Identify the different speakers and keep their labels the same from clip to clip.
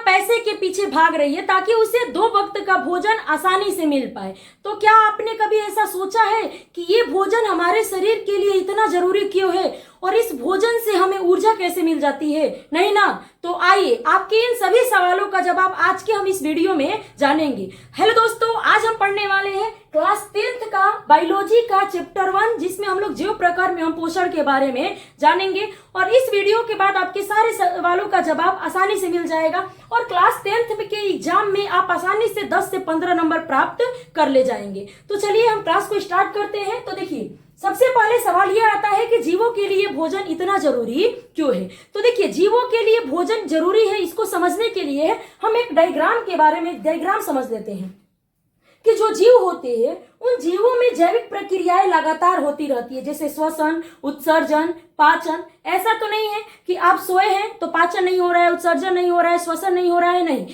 Speaker 1: पैसे के पीछे भाग रही है ताकि उसे 2 वक्त का भोजन आसानी से मिल पाए। तो क्या आपने कभी ऐसा सोचा है कि ये भोजन हमारे शरीर के लिए इतना जरूरी क्यों है और इस भोजन से हमें ऊर्जा कैसे मिल जाती है? नहीं ना? तो आइए आपके इन सभी सवालों का जवाब आज के हम इस वीडियो में जानेंगे। हेलो दोस्तों, आज हम पढ़ने वाले हैं क्लास 10th का बायोलॉजी का चैप्टर 1, जिसमें हम लोग जीव प्रकार में हम पोषण के बारे में जानेंगे। और इस वीडियो के बाद आपके सारे सवालों का जवाब आसानी से मिल जाएगा और क्लास 10th के एग्जाम में आप आसानी से 10 से 15 नंबर प्राप्त कर ले जाएंगे। तो चलिए हम क्लास को स्टार्ट करते हैं। तो देखिए, सबसे पहले सवाल यह आता है कि जीवों के लिए भोजन इतना जरूरी क्यों है? तो देखिए, जीवों के लिए भोजन जरूरी है, इसको समझने के लिए हम एक डायग्राम समझ लेते हैं कि जो जीव होते हैं उन जीवों में जैविक प्रक्रियाएं लगातार होती रहती है, जैसे श्वसन, उत्सर्जन, पाचन। ऐसा तो नहीं है कि आप सोए हैं तो पाचन नहीं हो रहा है, उत्सर्जन नहीं हो रहा है, श्वसन नहीं हो रहा है, नहीं।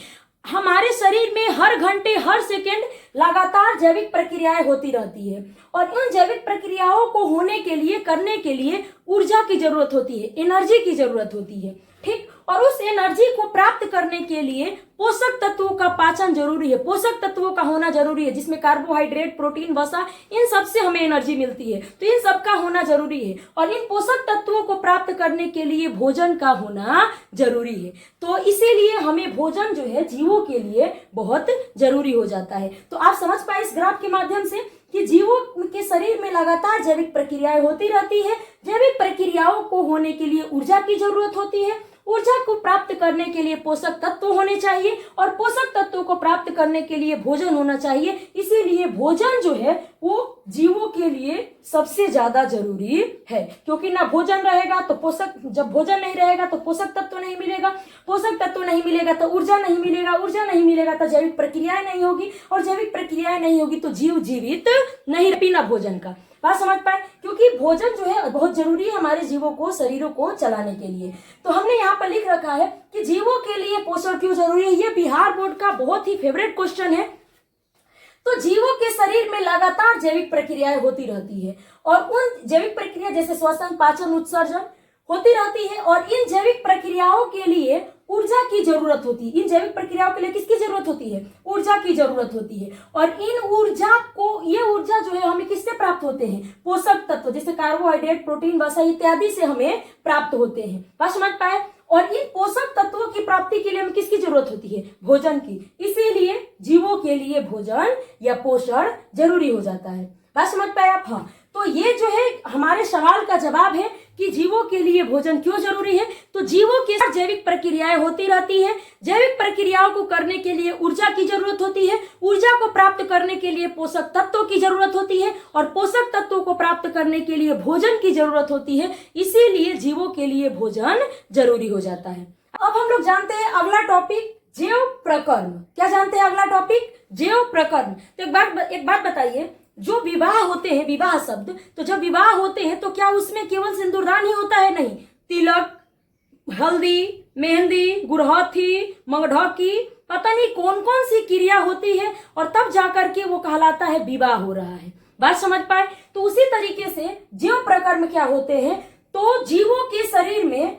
Speaker 1: हमारे शरीर में हर घंटे हर सेकंड लगातार जैविक प्रक्रियाएं होती रहती है और उन जैविक प्रक्रियाओं को होने के लिए, करने के लिए ऊर्जा की जरूरत होती है, एनर्जी की जरूरत होती है, ठीक। और उस एनर्जी को प्राप्त करने के लिए पोषक तत्वों का पाचन जरूरी है, पोषक तत्वों का होना जरूरी है, जिसमें कार्बोहाइड्रेट, प्रोटीन, वसा, इन सब से हमें एनर्जी मिलती है। तो इन सब का होना जरूरी है और इन पोषक तत्वों को प्राप्त करने के लिए भोजन का होना जरूरी है। तो इसीलिए हमें भोजन जो है जीवों के लिए बहुत जरूरी हो जाता है। तो आप समझ पाए इस ग्राफ के माध्यम से कि जीवों के शरीर में लगातार जैविक प्रक्रियाएं होती रहती है। जैविक प्रक्रियाओं को होने के लिए ऊर्जा की जरूरत होती है, ऊर्जा को प्राप्त करने के लिए पोषक तत्व होने चाहिए और पोषक तत्वों को प्राप्त करने के लिए भोजन होना चाहिए। इसीलिए भोजन जो है वो जीवों के लिए सबसे ज्यादा जरूरी है, क्योंकि ना भोजन रहेगा तो जब भोजन नहीं रहेगा तो पोषक तत्व नहीं मिलेगा, पोषक तत्व नहीं मिलेगा तो ऊर्जा नहीं मिलेगा, ऊर्जा नहीं मिलेगा तो जैविक प्रक्रियाएं नहीं होगी और जैविक प्रक्रियाएं नहीं होगी तो जीव जीवित नहीं, बिना भोजन का। बात समझ पाए? क्योंकि भोजन जो है बहुत जरूरी है हमारे जीवों को, शरीरों को चलाने के लिए। तो हमने यहाँ पर लिख रखा है कि जीवों के लिए पोषण क्यों जरूरी है। ये बिहार बोर्ड का बहुत ही फेवरेट क्वेश्चन है। तो जीवों के शरीर में लगातार जैविक प्रक्रियाएं होती रहती है और उन जैविक प्रक्रिया जैसे श्वसन, पाचन, उत्सर्जन होती रहती है और इन जैविक प्रक्रियाओं के लिए ऊर्जा की जरूरत होती है। इन जैविक प्रक्रियाओं के लिए किसकी जरूरत होती है? ऊर्जा की जरूरत होती है। और इन ऊर्जा को, ये ऊर्जा जो है हमें किससे प्राप्त होते हैं? पोषक तत्व जैसे कार्बोहाइड्रेट, प्रोटीन, वसा इत्यादि से हमें प्राप्त होते हैं। बात समझ पाए? और इन पोषक तत्वों की प्राप्ति के लिए हमें किसकी जरूरत होती है? भोजन की। इसीलिए जीवों के लिए भोजन या पोषण जरूरी हो जाता है। बात समझ पाए आप? हाँ। तो ये जो है हमारे सवाल का जवाब है कि जीवों के लिए भोजन क्यों जरूरी है। तो जीवों के साथ जैविक प्रक्रियाएं होती रहती है। जैविक प्रक्रियाओं को करने के लिए ऊर्जा की जरूरत होती है, ऊर्जा को प्राप्त करने के लिए पोषक तत्वों की जरूरत होती है और पोषक तत्वों को प्राप्त करने के लिए भोजन की जरूरत होती है। इसीलिए जीवों के लिए भोजन जरूरी हो जाता है। अब हम लोग जानते हैं अगला टॉपिक, जैव प्रकर्म। क्या जानते हैं अगला टॉपिक? जैव प्रकर्म। तो एक बात बताइए, जो विवाह होते हैं, विवाह शब्द, तो जब विवाह होते हैं तो क्या उसमें केवल सिंदूरदान ही होता है? नहीं, तिलक, हल्दी, मेहंदी, गुरहथी, मंगढौकी, पता नहीं कौन कौन सी क्रिया होती है और तब जाकर के वो कहलाता है विवाह हो रहा है। बात समझ पाए? तो उसी तरीके से जैव प्रकर्म क्या होते हैं? तो जीवों के शरीर में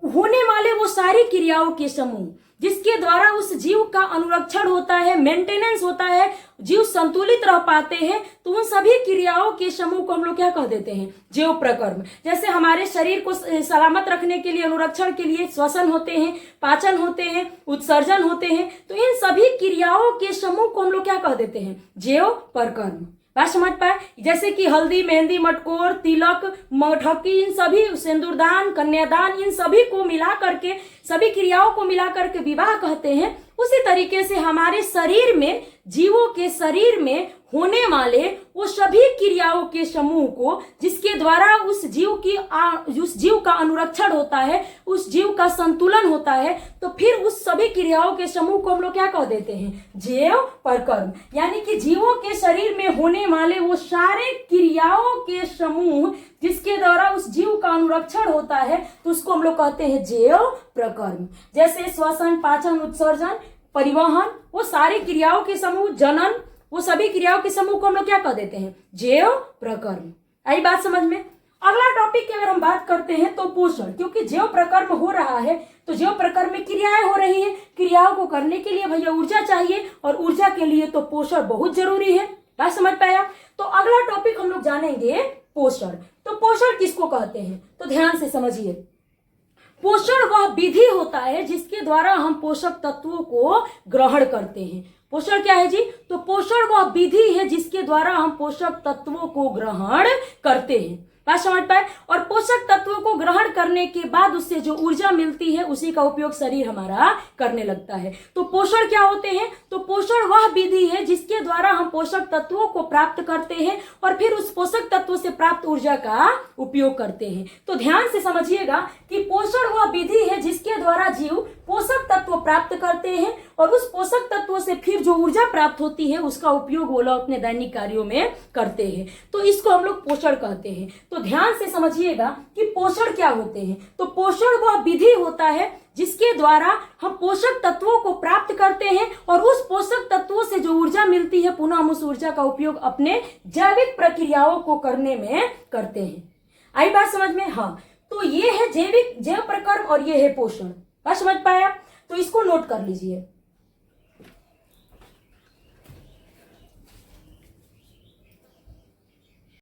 Speaker 1: होने वाले वो सारी क्रियाओं के समूह जिसके द्वारा उस जीव का अनुरक्षण होता है, मेंटेनेंस होता है, जीव संतुलित रह पाते हैं, तो उन सभी क्रियाओं के समूह को हम लोग क्या कह देते हैं? जैव प्रकर्म। जैसे हमारे शरीर को सलामत रखने के लिए, अनुरक्षण के लिए श्वसन होते हैं, पाचन होते हैं, उत्सर्जन होते हैं, तो इन सभी क्रियाओं के समूह को हम लोग क्या कह देते हैं? जैव प्रकर्म। बात समझ पाए? जैसे कि हल्दी, मेहंदी, मटकोर, तिलक, मंगढौकी, इन सभी, सिंदूरदान, कन्यादान, इन सभी को मिला करके, सभी क्रियाओं को मिला करके विवाह कहते हैं। उसी तरीके से हमारे शरीर में, जीवों के शरीर में होने वाले वो सभी क्रियाओं के समूह को जिसके द्वारा उस जीव का अनुरक्षण होता है, उस जीव का संतुलन होता है, तो फिर उस सभी क्रियाओं के समूह को हम लोग क्या कह देते हैं? जैव प्रकर्म। यानी कि जीवों के शरीर में होने वाले वो सारे क्रियाओं के समूह जिसके द्वारा उस जीव का अनुरक्षण होता है, तो उसको हम लोग कहते हैं जैव प्रकर्म। जैसे श्वसन, पाचन, उत्सर्जन, परिवहन, वो सारी क्रियाओं के समूह, जनन, वो सभी क्रियाओं के समूह को हम लोग क्या कह देते हैं? जैव प्रकर्म। आई बात समझ में? अगला टॉपिक की अगर हम बात करते हैं तो पोषण, क्योंकि जैव प्रकर्म हो रहा है तो जैव प्रक्रम में क्रियाएं हो रही है, क्रियाओं को करने के लिए भैया ऊर्जा चाहिए, और ऊर्जा के लिए तो पोषण बहुत जरूरी है। बात समझ पाया? तो अगला टॉपिक हम लोग जानेंगे पोषण। तो पोषण किसको कहते हैं, तो ध्यान से समझिए। पोषण वह विधि होता है जिसके द्वारा हम पोषक तत्वों को ग्रहण करते हैं। पोषण क्या है जी, तो पोषण वह विधि है जिसके द्वारा हम पोषक तत्वों को ग्रहण करते हैं। बात समझ पाए? और पोषक तत्वों को ग्रहण करने के बाद उससे जो ऊर्जा मिलती है उसी का उपयोग शरीर हमारा करने लगता है। तो पोषण क्या होते हैं, तो पोषण वह विधि है जिसके द्वारा हम पोषक तत्वों को प्राप्त करते हैं और फिर उस पोषक तत्वों से प्राप्त ऊर्जा का उपयोग करते हैं। तो ध्यान से समझिएगा कि पोषण वह विधि है जिसके द्वारा जीव पोषक तत्व प्राप्त करते हैं और उस पोषक तत्वों से फिर जो ऊर्जा प्राप्त होती है उसका उपयोग वो लोग अपने दैनिक कार्यों में करते हैं। तो इसको हम लोग पोषण कहते हैं। तो ध्यान से समझिएगा कि पोषण क्या होते हैं। तो पोषण वह विधि होता है जिसके द्वारा हम पोषक तत्वों को प्राप्त करते हैं और उस पोषक तत्वों से जो ऊर्जा मिलती है पुनः हम उस ऊर्जा का उपयोग अपने जैविक प्रक्रियाओं को करने में करते हैं। आई बात समझ में? हाँ, तो ये है जैव प्रक्रम और ये है पोषण। बात समझ पाया? तो इसको नोट कर लीजिए।